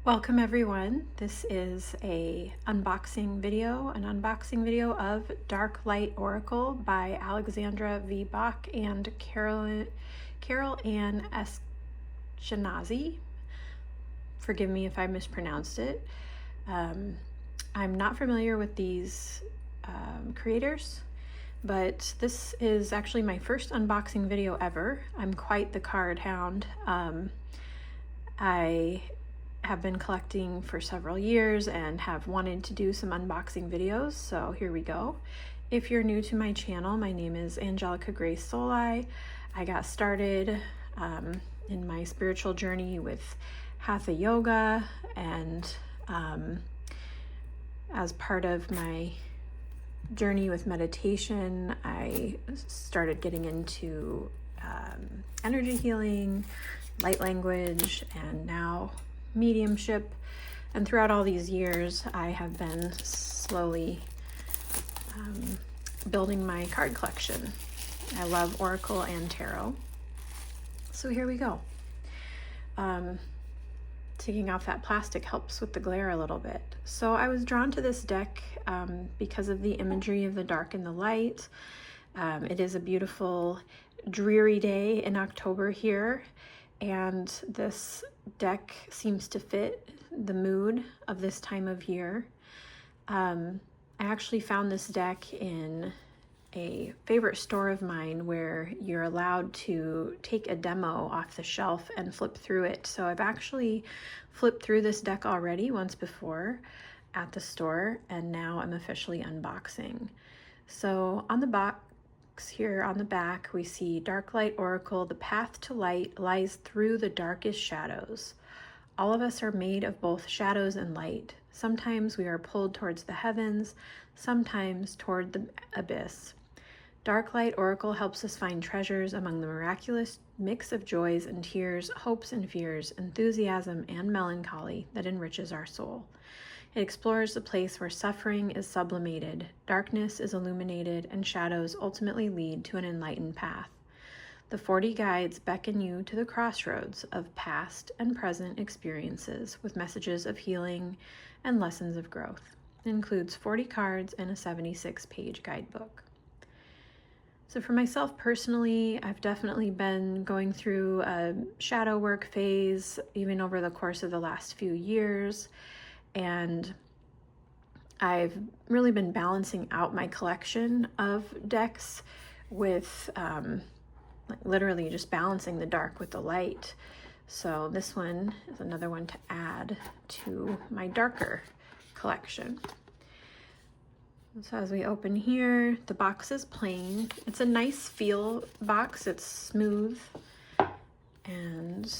Welcome everyone. This is an unboxing video of Dark Light Oracle by Alexandra V. Bach and Carole-Anne Eschenazi. Forgive me if I mispronounced it. I'm not familiar with these creators, but this is actually my first unboxing video ever. I'm quite the card hound. I have been collecting for several years and have wanted to do some unboxing videos, so here we go. If you're new to my channel, my name is Angelica Grace Soli. I got started in my spiritual journey with Hatha Yoga, and as part of my journey with meditation, I started getting into energy healing, light language, and now mediumship. And throughout all these years, I have been slowly building my card collection. I love Oracle and Tarot. So here we go. Taking off that plastic helps with the glare a little bit. So I was drawn to this deck because of the imagery of the dark and the light. It is a beautiful, dreary day in October here, and this deck seems to fit the mood of this time of year. I actually found this deck in a favorite store of mine where you're allowed to take a demo off the shelf and flip through it. So I've actually flipped through this deck already once before at the store, and now I'm officially unboxing. So on the box here on the back, we see Dark Light Oracle. The path to light lies through the darkest shadows. All of us are made of both shadows and light. Sometimes we are pulled towards the heavens, sometimes toward the abyss. Dark Light Oracle helps us find treasures among the miraculous mix of joys and tears, hopes and fears, enthusiasm and melancholy that enriches our soul. It explores the place where suffering is sublimated, darkness is illuminated, and shadows ultimately lead to an enlightened path. The 40 guides beckon you to the crossroads of past and present experiences with messages of healing and lessons of growth. It includes 40 cards and a 76-page guidebook. So for myself personally, I've definitely been going through a shadow work phase, even over the course of the last few years. And I've really been balancing out my collection of decks with like literally just balancing the dark with the light. So this one is another one to add to my darker collection. So as we open here, the box is plain. It's a nice feel box. It's smooth. And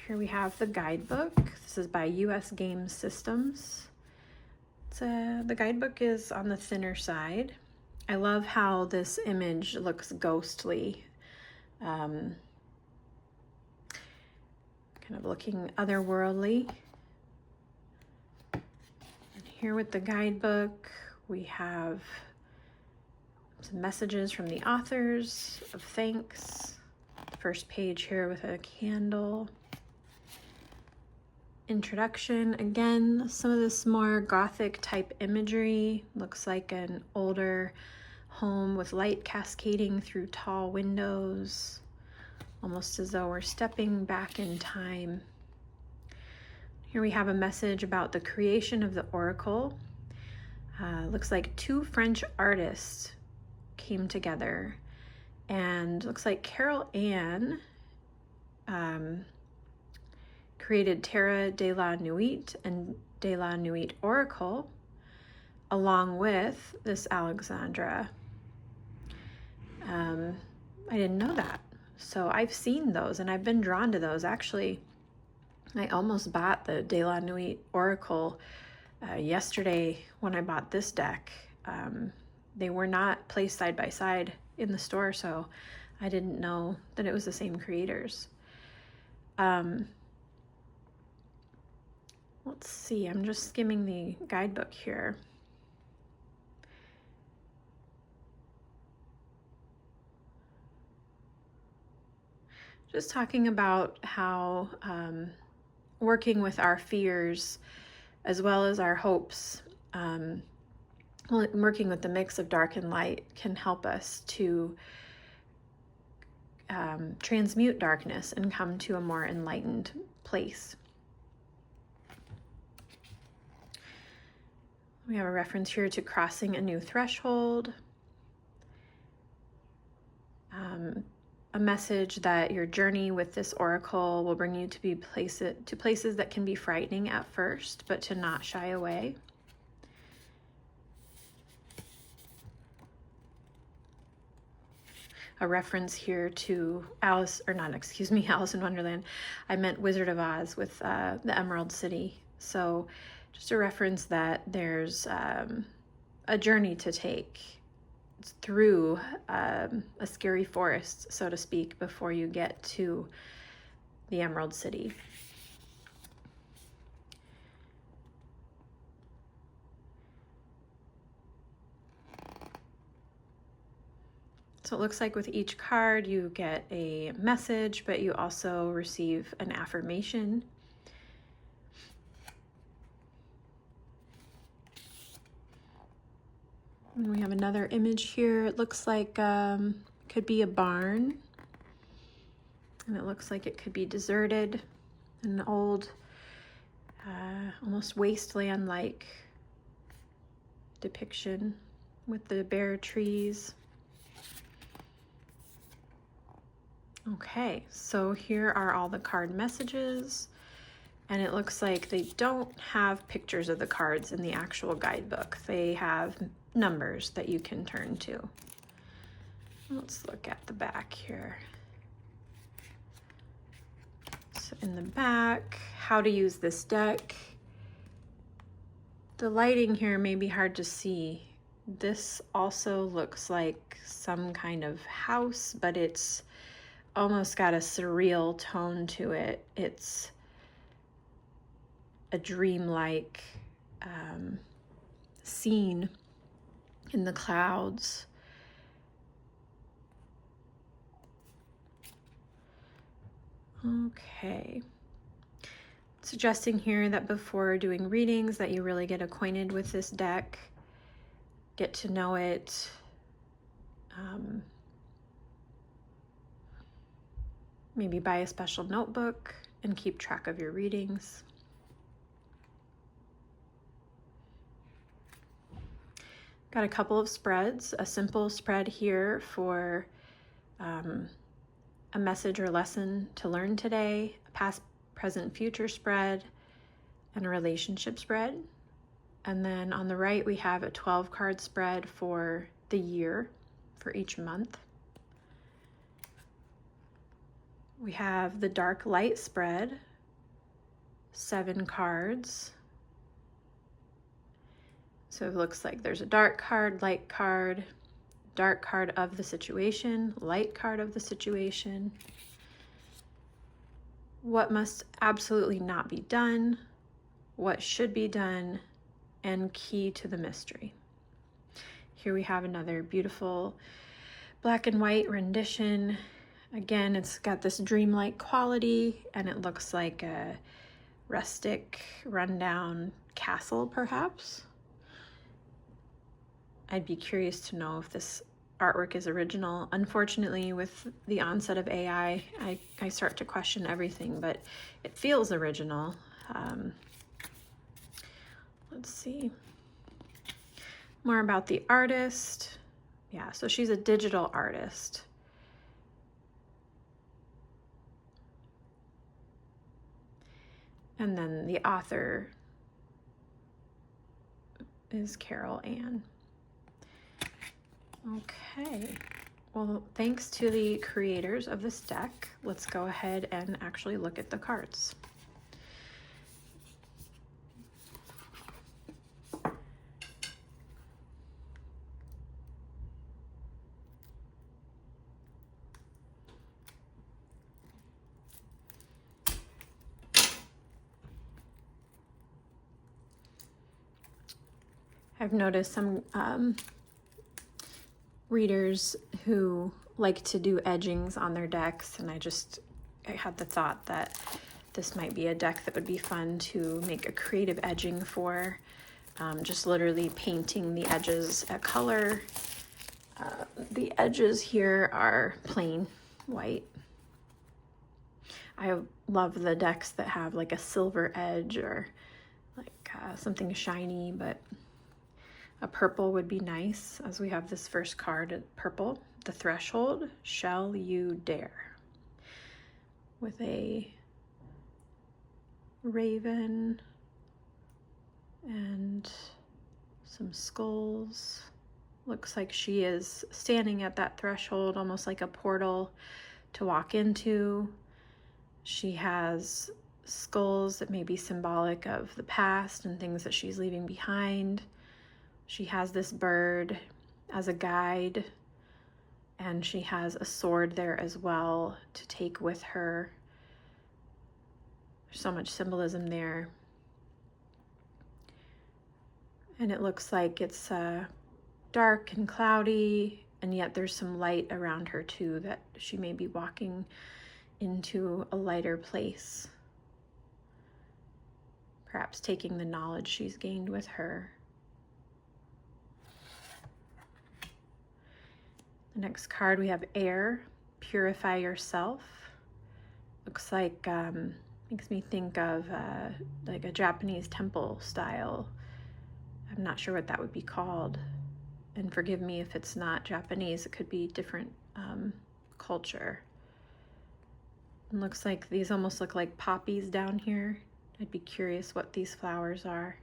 here we have the guidebook. This is by US Game Systems. The guidebook is on the thinner side. I love how this image looks ghostly, kind of looking otherworldly. And here with the guidebook, we have some messages from the authors of thanks. The first page here with a candle. Introduction, again, some of this more gothic type imagery. Looks like an older home with light cascading through tall windows, almost as though we're stepping back in time. Here we have a message about the creation of the oracle. Looks like two French artists came together, and looks like Carole-Anne created Terra de la Nuit and de la Nuit Oracle, along with this Alexandra. I didn't know that. So I've seen those and I've been drawn to those. Actually, I almost bought the de la Nuit Oracle yesterday when I bought this deck. They were not placed side by side in the store, so I didn't know that it was the same creators. Let's see, I'm just skimming the guidebook here. Just talking about how working with our fears as well as our hopes, working with the mix of dark and light can help us to transmute darkness and come to a more enlightened place. We have a reference here to crossing a new threshold. A message that your journey with this oracle will bring you to places that can be frightening at first, but to not shy away. A reference here to Alice in Wonderland. I meant Wizard of Oz with the Emerald City. So just a reference that there's a journey to take through a scary forest, so to speak, before you get to the Emerald City. So it looks like with each card you get a message, but you also receive an affirmation. And we have another image here. It looks like could be a barn, and it looks like it could be deserted, an old, almost wasteland-like depiction with the bare trees. Okay, so here are all the card messages, and it looks like they don't have pictures of the cards in the actual guidebook. They have numbers that you can turn to. Let's look at the back here. So in the back, how to use this deck. The lighting here may be hard to see. This also looks like some kind of house, but it's almost got a surreal tone to it. It's a dreamlike scene in the clouds. Okay. Suggesting here that before doing readings that you really get acquainted with this deck, get to know it. Maybe buy a special notebook and keep track of your readings. Got a couple of spreads, a simple spread here for a message or lesson to learn today, a past, present, future spread, and a relationship spread. And then on the right, we have a 12-card spread for the year, for each month. We have the dark light spread, 7 cards. So it looks like there's a dark card of the situation, light card of the situation. What must absolutely not be done, what should be done, and key to the mystery. Here we have another beautiful black and white rendition. Again, it's got this dreamlike quality, and it looks like a rustic, rundown castle, perhaps. I'd be curious to know if this artwork is original. Unfortunately, with the onset of AI, I start to question everything, but it feels original. Let's see. More about the artist. Yeah, so she's a digital artist. And then the author is Carole-Anne. Okay, well, thanks to the creators of this deck. Let's go ahead and actually look at the cards. I've noticed some readers who like to do edgings on their decks, and I had the thought that This might be a deck that would be fun to make a creative edging for, just literally painting the edges a color. The edges here are plain white. I love the decks that have like a silver edge or like something shiny, but a purple would be nice, as we have this first card, purple, the threshold, shall you dare, with a raven and some skulls. Looks like she is standing at that threshold, almost like a portal to walk into. She has skulls that may be symbolic of the past and things that she's leaving behind. She has this bird as a guide, and she has a sword there as well to take with her. There's so much symbolism there. And it looks like it's dark and cloudy, and yet there's some light around her too, that she may be walking into a lighter place. Perhaps taking the knowledge she's gained with her. The next card, we have air, purify yourself. Looks like, makes me think of like a Japanese temple style. I'm not sure what that would be called. And forgive me if it's not Japanese, it could be different culture. It looks like these almost look like poppies down here. I'd be curious what these flowers are.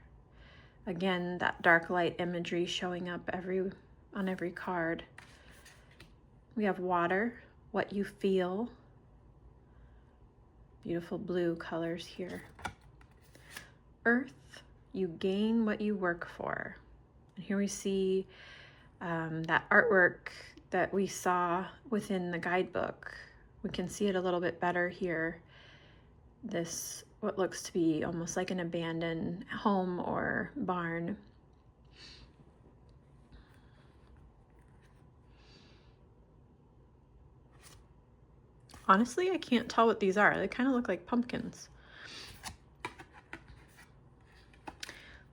Again, that dark light imagery showing up on every card. We have water, what you feel. Beautiful blue colors here. Earth, you gain what you work for. And here we see that artwork that we saw within the guidebook. We can see it a little bit better here. This, what looks to be almost like an abandoned home or barn. Honestly, I can't tell what these are. They kind of look like pumpkins.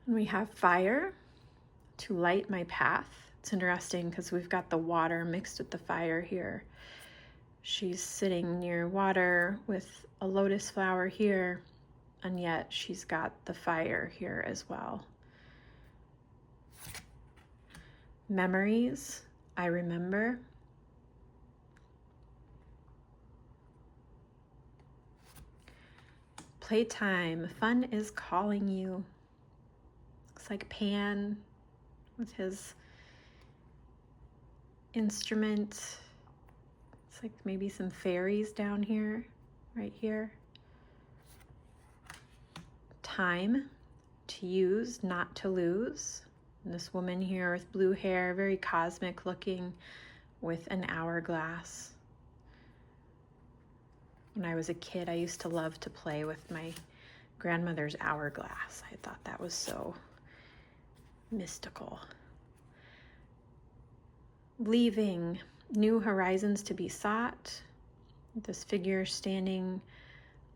And we have fire, to light my path. It's interesting because we've got the water mixed with the fire here. She's sitting near water with a lotus flower here, and yet she's got the fire here as well. Memories, I remember. Playtime, fun is calling you. Looks like Pan with his instrument. It's like maybe some fairies down here, right here. Time, to use, not to lose. And this woman here with blue hair, very cosmic looking, with an hourglass. When I was a kid, I used to love to play with my grandmother's hourglass. I thought that was so mystical. Leaving, new horizons to be sought. This figure standing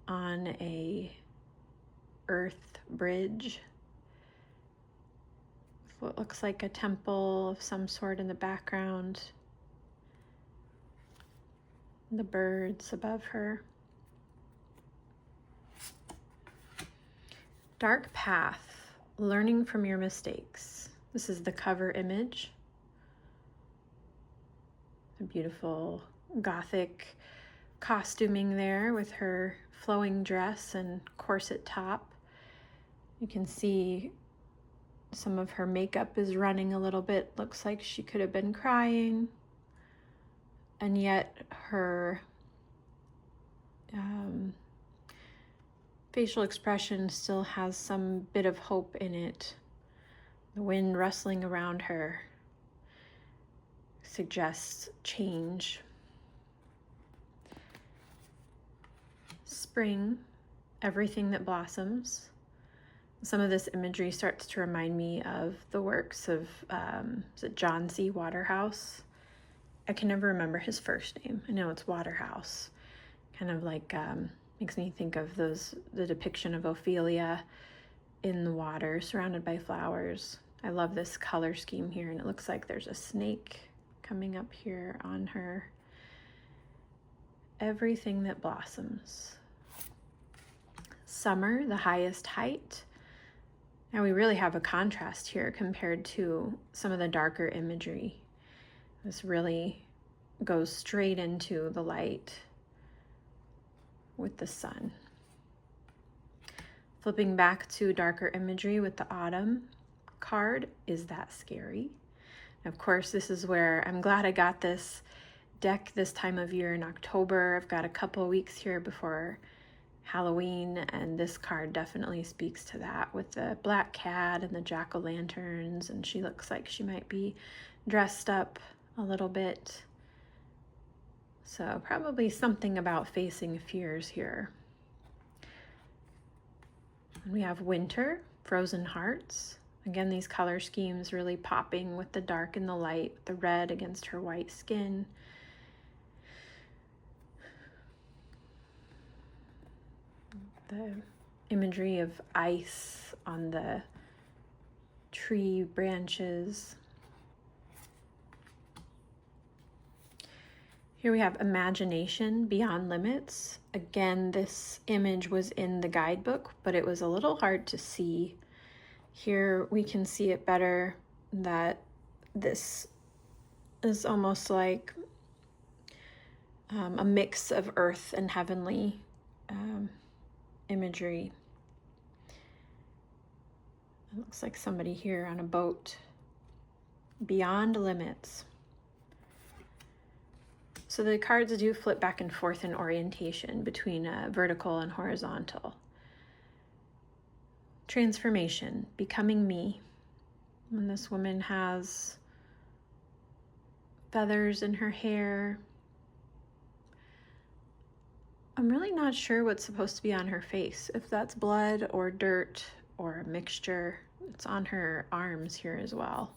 on a earth bridge with what looks like a temple of some sort in the background. The birds above her. Dark path, learning from your mistakes. This is the cover image. A beautiful Gothic costuming there with her flowing dress and corset top. You can see some of her makeup is running a little bit. Looks like she could have been crying. And yet her facial expression still has some bit of hope in it. The wind rustling around her suggests change. Spring, everything that blossoms. Some of this imagery starts to remind me of the works of is it John C. Waterhouse? I can never remember his first name. I know it's Waterhouse. Kind of like Makes me think of the depiction of Ophelia in the water surrounded by flowers. I love this color scheme here, and it looks like there's a snake coming up here on her. Everything that blossoms. Summer, the highest height. Now we really have a contrast here compared to some of the darker imagery. This really goes straight into the light with the sun. Flipping back to darker imagery with the autumn card, is that scary? Of course, this is where I'm glad I got this deck this time of year in October. I've got a couple weeks here before Halloween, and this card definitely speaks to that with the black cat and the jack-o'-lanterns, and she looks like she might be dressed up a little bit. So probably something about facing fears here. And we have winter, frozen hearts. Again, these color schemes really popping with the dark and the light, the red against her white skin. The imagery of ice on the tree branches. Here we have imagination beyond limits. Again, this image was in the guidebook, but it was a little hard to see. Here we can see it better, that this is almost like a mix of earth and heavenly imagery. It looks like somebody here on a boat. Beyond limits. So the cards do flip back and forth in orientation between vertical and horizontal. Transformation, becoming me. And this woman has feathers in her hair. I'm really not sure what's supposed to be on her face, if that's blood or dirt or a mixture. It's on her arms here as well.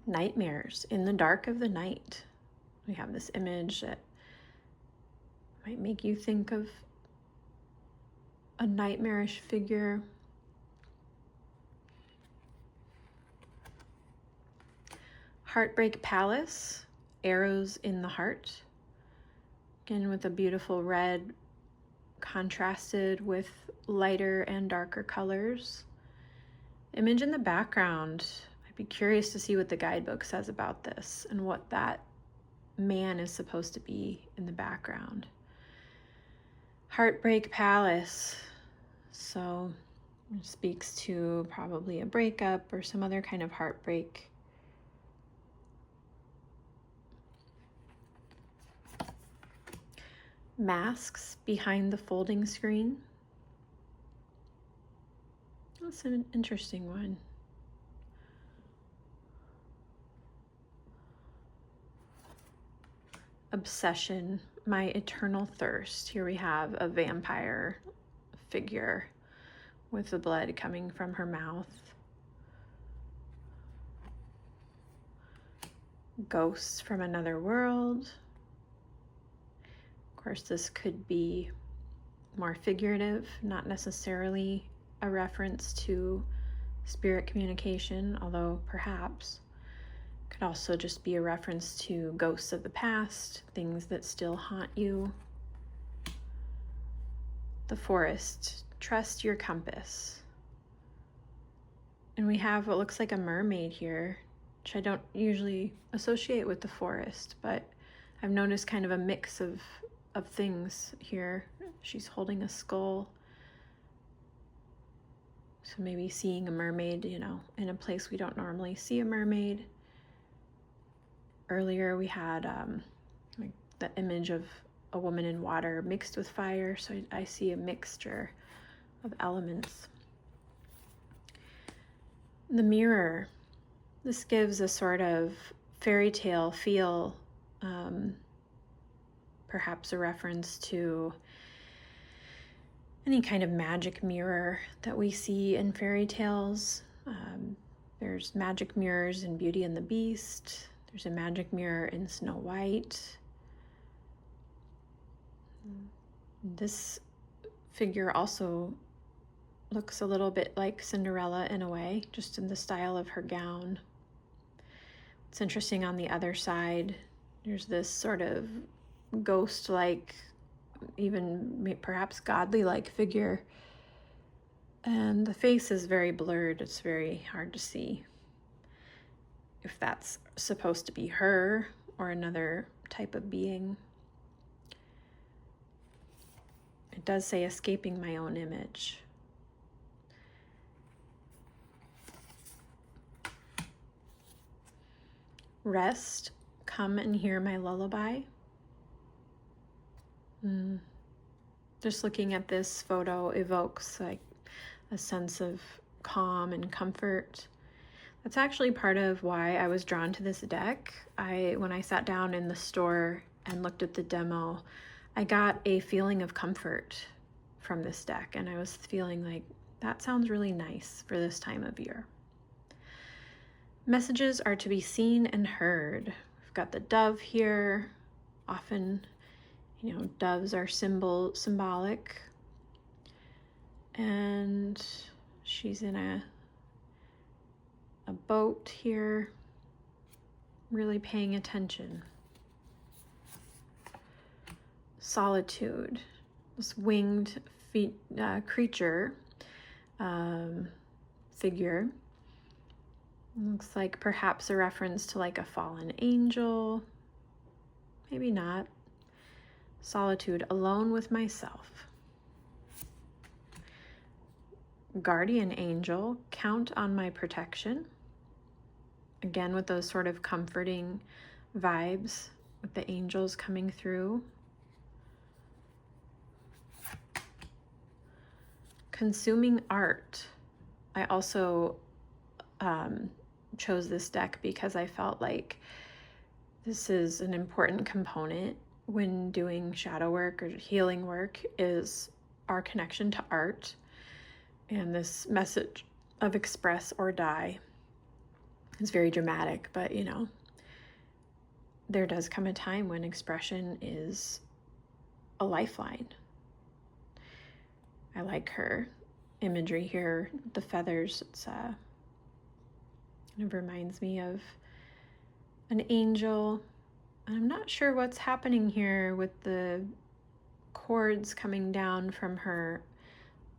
Nightmares in the dark of the night. We have this image that might make you think of a nightmarish figure. Heartbreak Palace, arrows in the heart. Again, with a beautiful red contrasted with lighter and darker colors. Image in the background. I'd be curious to see what the guidebook says about this and what that man is supposed to be in the background. Heartbreak Palace. So it speaks to probably a breakup or some other kind of heartbreak. Masks behind the folding screen. That's an interesting one. Obsession, my eternal thirst. Here we have a vampire figure with the blood coming from her mouth. Ghosts from another world. Of course, this could be more figurative, not necessarily a reference to spirit communication, although perhaps. Could also just be a reference to ghosts of the past, things that still haunt you. The forest, trust your compass. And we have what looks like a mermaid here, which I don't usually associate with the forest, but I've noticed kind of a mix of things here. She's holding a skull. So maybe seeing a mermaid, you know, in a place we don't normally see a mermaid. Earlier we had like the image of a woman in water mixed with fire, so I see a mixture of elements. The mirror. This gives a sort of fairy tale feel, perhaps a reference to any kind of magic mirror that we see in fairy tales. There's magic mirrors in Beauty and the Beast. There's a magic mirror in Snow White. This figure also looks a little bit like Cinderella in a way, just in the style of her gown. It's interesting, on the other side, there's this sort of ghost-like, even perhaps godly-like figure. And the face is very blurred. It's very hard to see if that's supposed to be her or another type of being. It does say escaping my own image. Rest, come and hear my lullaby. Just looking at this photo evokes like a sense of calm and comfort. That's actually part of why I was drawn to this deck. When I sat down in the store and looked at the demo, I got a feeling of comfort from this deck, and I was feeling like that sounds really nice for this time of year. Messages are to be seen and heard. We've got the dove here. Often, doves are symbolic. And she's in a boat here, really paying attention. Solitude, this winged creature figure. Looks like perhaps a reference to like a fallen angel. Maybe not. Solitude, alone with myself. Guardian angel, count on my protection. Again, with those sort of comforting vibes with the angels coming through. Consuming art. I also chose this deck because I felt like this is an important component when doing shadow work or healing work, is our connection to art. And this message of express or die is very dramatic, but there does come a time when expression is a lifeline. I like her imagery here, the feathers. It reminds me of an angel. I'm not sure what's happening here with the cords coming down from her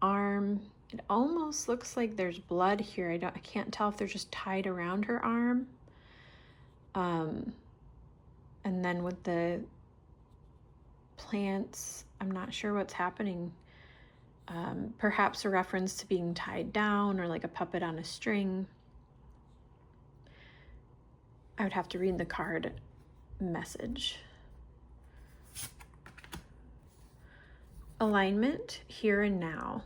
arm. It almost looks like there's blood here. I can't tell if they're just tied around her arm. And then with the plants, I'm not sure what's happening. Perhaps a reference to being tied down or like a puppet on a string. I would have to read the card message. Alignment, here and now.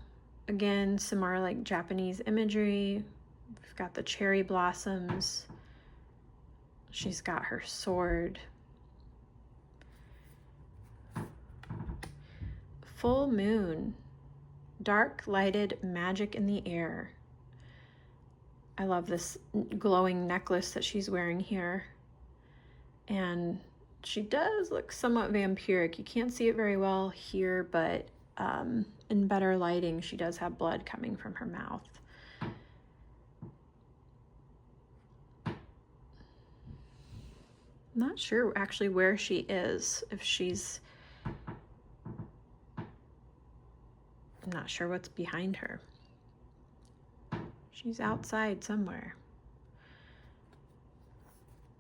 Again, some more like Japanese imagery. We've got the cherry blossoms. She's got her sword. Full moon, dark lighted magic in the air. I love this glowing necklace that she's wearing here. And she does look somewhat vampiric. You can't see it very well here, but in better lighting, she does have blood coming from her mouth. I'm not sure actually where she is, if she's... I'm not sure what's behind her. She's outside somewhere.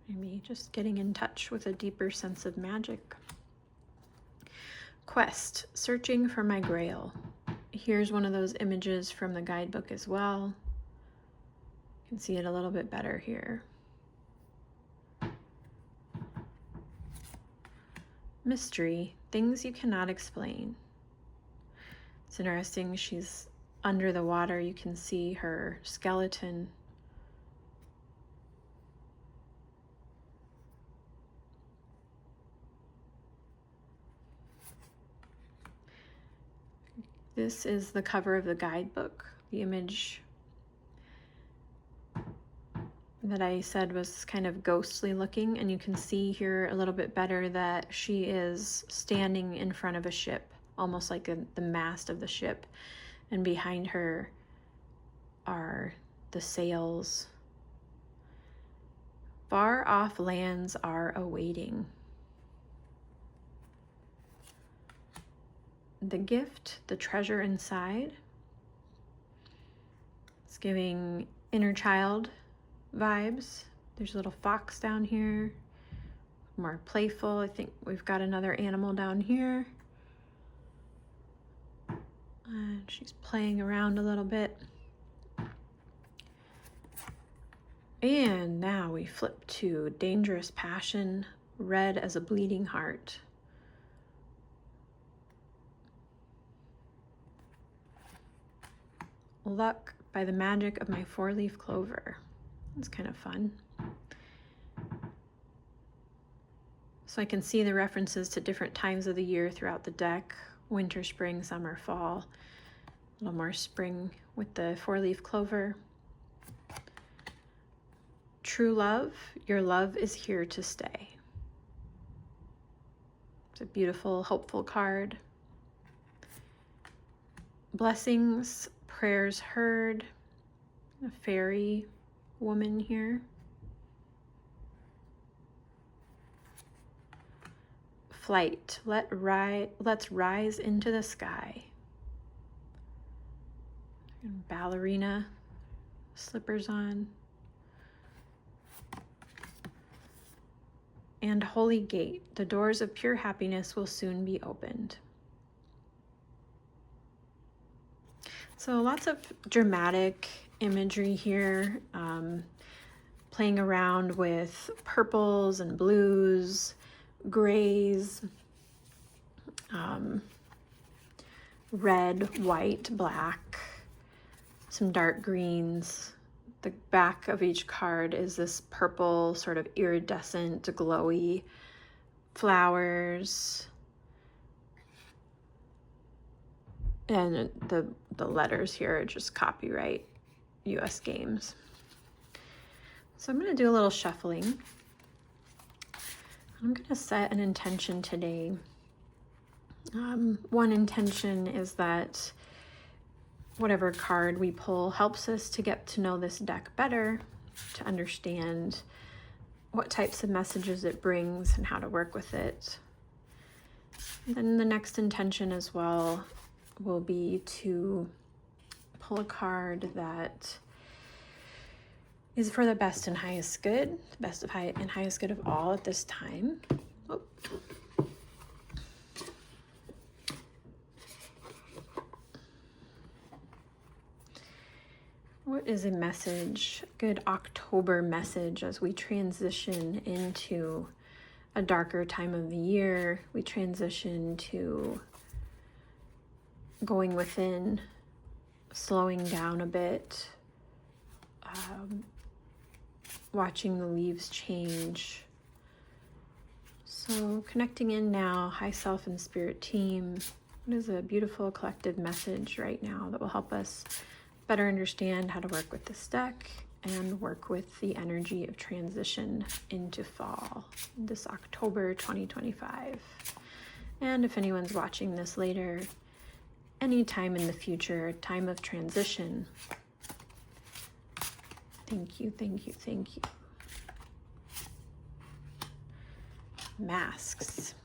Maybe just getting in touch with a deeper sense of magic. Quest, searching for my grail. Here's one of those images from the guidebook as well. You can see it a little bit better here. Mystery, things you cannot explain. It's interesting, she's under the water. You can see her skeleton. This is the cover of the guidebook. The image that I said was kind of ghostly looking, and you can see here a little bit better that she is standing in front of a ship, almost like the mast of the ship, and behind her are the sails. Far off lands are awaiting. The gift, the treasure inside. It's giving inner child vibes. There's a little fox down here, more playful. I think we've got another animal down here. And she's playing around a little bit. And now we flip to dangerous passion, red as a bleeding heart. Luck by the magic of my four-leaf clover. It's kind of fun. So I can see the references to different times of the year throughout the deck. Winter, spring, summer, fall. A little more spring with the four-leaf clover. True love, your love is here to stay. It's a beautiful, hopeful card. Blessings, prayers heard. A fairy woman here. Flight, let's rise into the sky. And ballerina, slippers on. And holy gate, the doors of pure happiness will soon be opened. So lots of dramatic imagery here, playing around with purples and blues, grays, red, white, black, some dark greens. The back of each card is this purple, sort of iridescent, glowy flowers. And the letters here are just copyright US Games. So I'm going to do a little shuffling. I'm going to set an intention today. One intention is that whatever card we pull helps us to get to know this deck better, to understand what types of messages it brings and how to work with it. And then the next intention as well will be to pull a card that is for the best and highest good, the best and highest good of all at this time. Oh. What is a message, a good October message as we transition into a darker time of the year? We transition to going within, slowing down a bit, watching the leaves change. So connecting in now, high self and spirit team. What is a beautiful collective message right now that will help us better understand how to work with this deck and work with the energy of transition into fall, this October 2025. And if anyone's watching this later, any time in the future, time of transition, thank you, thank you, thank you. Masks.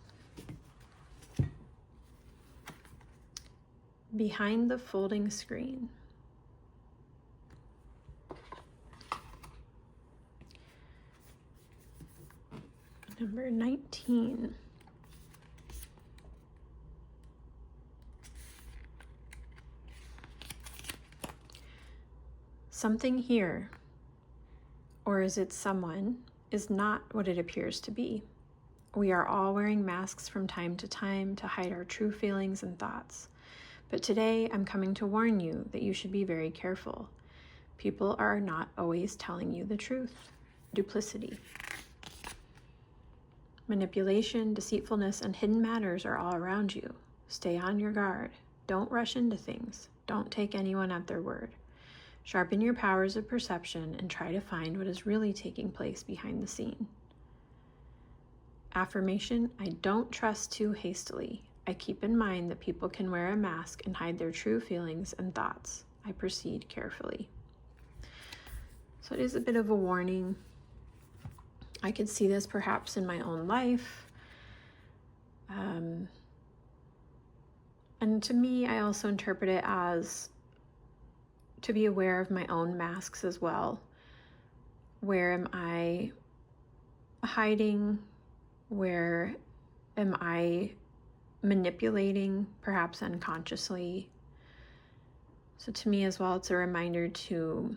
Behind the folding screen. Number 19. Something here, or is it someone, is not what it appears to be. We are all wearing masks from time to time to hide our true feelings and thoughts. But today I'm coming to warn you that you should be very careful. People are not always telling you the truth. Duplicity. Manipulation, deceitfulness, and hidden matters are all around you. Stay on your guard. Don't rush into things. Don't take anyone at their word. Sharpen your powers of perception and try to find what is really taking place behind the scene. Affirmation: I don't trust too hastily. I keep in mind that people can wear a mask and hide their true feelings and thoughts. I proceed carefully. So it is a bit of a warning. I could see this perhaps in my own life. And to me, I also interpret it as to be aware of my own masks as well. Where am I hiding? Where am I manipulating, perhaps unconsciously? So to me as well, it's a reminder to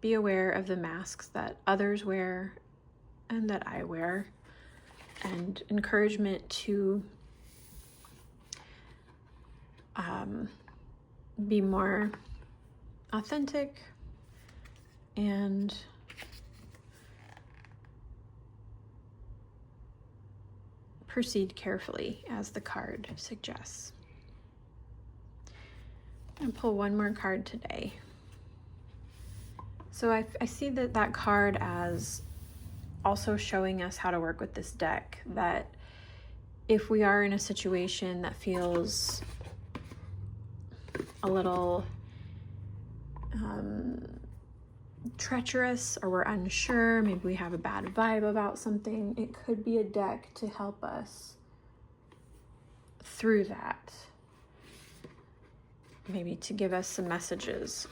be aware of the masks that others wear and that I wear, and encouragement to be more authentic and proceed carefully, as the card suggests. I'm going to pull one more card today. So I see that card as also showing us how to work with this deck, that if we are in a situation that feels a little treacherous, or we're unsure, maybe we have a bad vibe about something, it could be a deck to help us through that, maybe to give us some messages.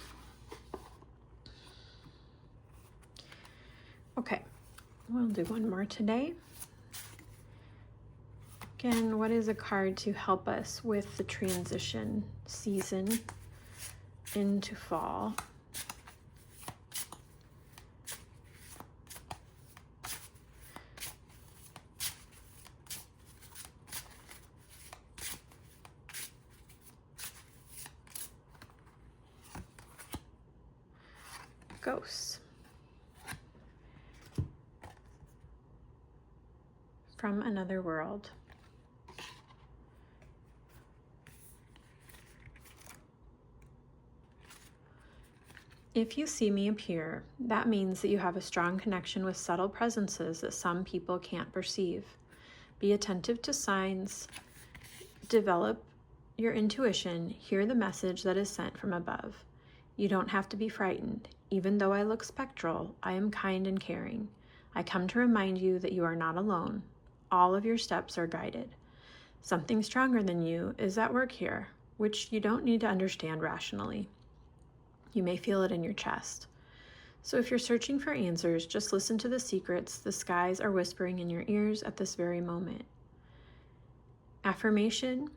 Okay, we'll do one more today. Again, what is a card to help us with the transition season into fall? Ghosts. From another world. If you see me appear, that means that you have a strong connection with subtle presences that some people can't perceive. Be attentive to signs, develop your intuition, hear the message that is sent from above. You don't have to be frightened. Even though I look spectral, I am kind and caring. I come to remind you that you are not alone. All of your steps are guided. Something stronger than you is at work here, which you don't need to understand rationally. You may feel it in your chest. So if you're searching for answers, just listen to the secrets the skies are whispering in your ears at this very moment. Affirmation: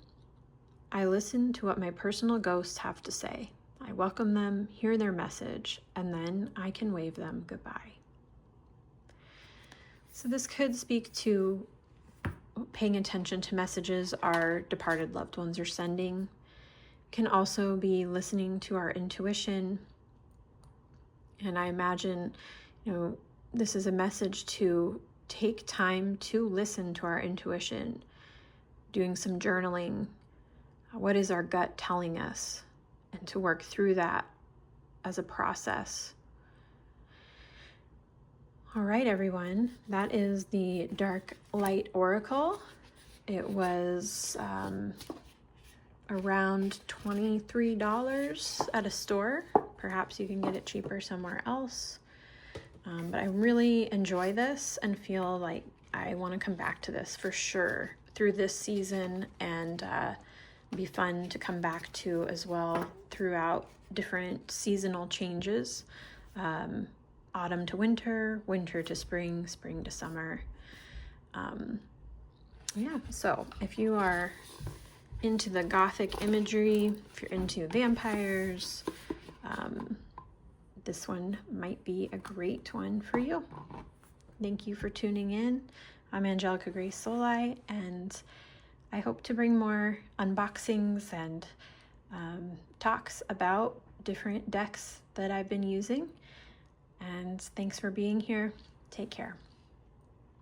I listen to what my personal ghosts have to say. I welcome them, hear their message, and then I can wave them goodbye. So this could speak to paying attention to messages our departed loved ones are sending. Can also be listening to our intuition. And I imagine, this is a message to take time to listen to our intuition, doing some journaling. What is our gut telling us? And to work through that as a process. All right, everyone, that is the Dark Light Oracle. It was around $23 at a store. Perhaps you can get it cheaper somewhere else. But I really enjoy this and feel like I want to come back to this for sure through this season, and be fun to come back to as well throughout different seasonal changes. Autumn to winter, winter to spring, spring to summer. So if you are into the Gothic imagery, if you're into vampires, this one might be a great one for you. Thank you for tuning in. I'm Angelica Grace Soli, and I hope to bring more unboxings and talks about different decks that I've been using. And thanks for being here. Take care.